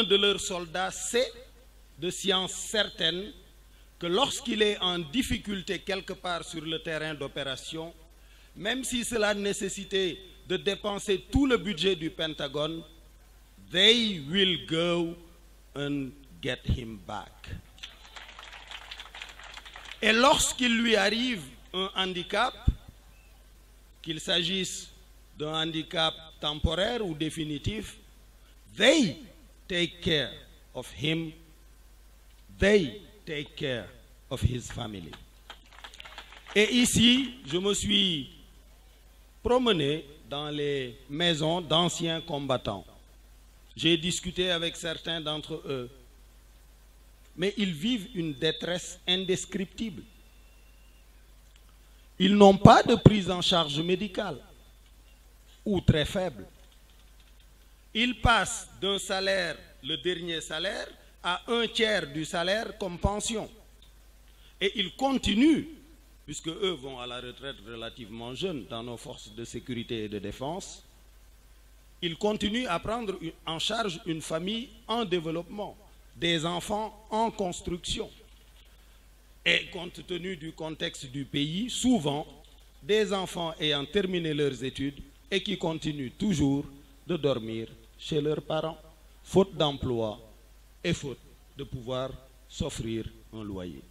aucun de leurs soldats sait de science certaine que lorsqu'il est en difficulté quelque part sur le terrain d'opération, même si cela nécessitait de dépenser tout le budget du Pentagone, they will go and get him back. Et lorsqu'il lui arrive un handicap, qu'il s'agisse d'un handicap temporaire ou définitif, they take care of him, they take care of his family. Et ici, je me suis promené dans les maisons d'anciens combattants. J'ai discuté avec certains d'entre eux, mais ils vivent une détresse indescriptible. Ils n'ont pas de prise en charge médicale, ou très faible. Ils passent d'un salaire, le dernier salaire, à un tiers du salaire comme pension. Et ils continuent, puisque eux vont à la retraite relativement jeunes dans nos forces de sécurité et de défense, ils continuent à prendre en charge une famille en développement, des enfants en construction. Et compte tenu du contexte du pays, souvent, des enfants ayant terminé leurs études et qui continuent toujours de dormir chez leurs parents, faute d'emploi et faute de pouvoir s'offrir un loyer.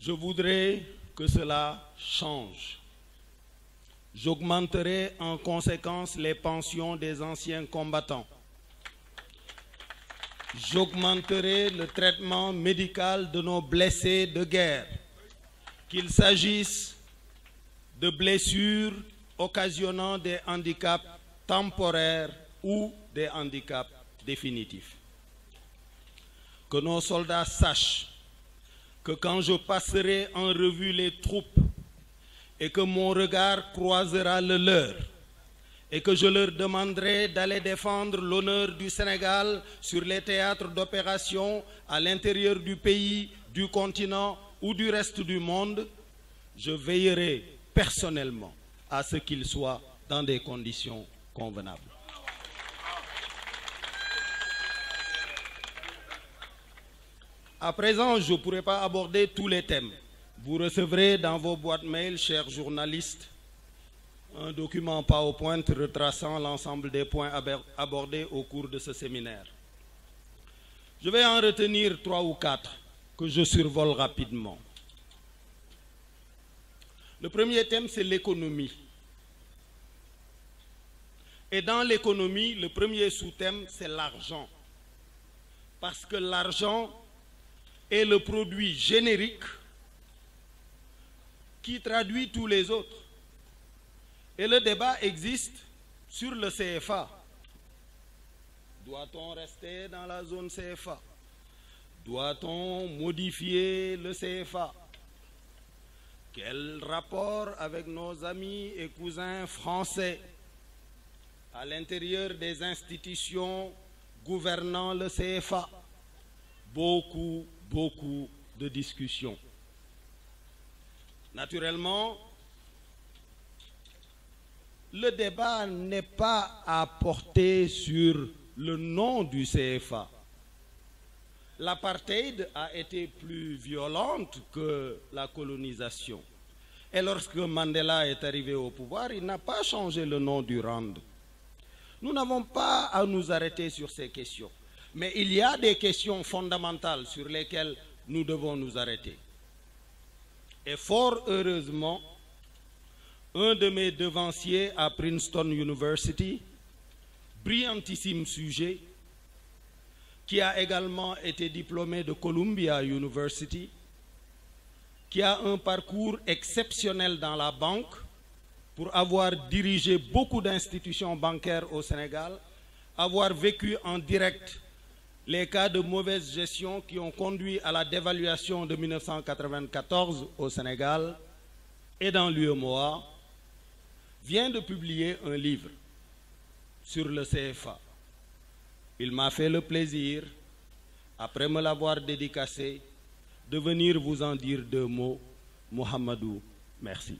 Je voudrais que cela change. J'augmenterai en conséquence les pensions des anciens combattants. J'augmenterai le traitement médical de nos blessés de guerre, qu'il s'agisse de blessures occasionnant des handicaps temporaires ou des handicaps définitifs. Que nos soldats sachent que quand je passerai en revue les troupes et que mon regard croisera le leur, et que je leur demanderai d'aller défendre l'honneur du Sénégal sur les théâtres d'opération à l'intérieur du pays, du continent ou du reste du monde, je veillerai personnellement à ce qu'ils soient dans des conditions convenables. À présent, je ne pourrai pas aborder tous les thèmes. Vous recevrez dans vos boîtes mail, chers journalistes, un document PowerPoint retraçant l'ensemble des points abordés au cours de ce séminaire. Je vais en retenir 3 ou 4 que je survole rapidement. Le premier thème, c'est l'économie. Et dans l'économie, le premier sous-thème, c'est l'argent. Parce que l'argent est le produit générique qui traduit tous les autres. Et le débat existe sur le CFA. Doit-on rester dans la zone CFA? Doit-on modifier le CFA? Quel rapport avec nos amis et cousins français à l'intérieur des institutions gouvernant le CFA? Beaucoup de discussions. Naturellement, le débat n'est pas à porter sur le nom du CFA. L'apartheid a été plus violente que la colonisation. Et lorsque Mandela est arrivé au pouvoir, il n'a pas changé le nom du rand. Nous n'avons pas à nous arrêter sur ces questions. Mais il y a des questions fondamentales sur lesquelles nous devons nous arrêter. Et fort heureusement, un de mes devanciers à Princeton University, brillantissime sujet, qui a également été diplômé de Columbia University, qui a un parcours exceptionnel dans la banque pour avoir dirigé beaucoup d'institutions bancaires au Sénégal, avoir vécu en direct les cas de mauvaise gestion qui ont conduit à la dévaluation de 1994 au Sénégal et dans l'UEMOA, vient de publier un livre sur le CFA. Il m'a fait le plaisir, après me l'avoir dédicacé, de venir vous en dire 2 mots. Mohamedou, merci.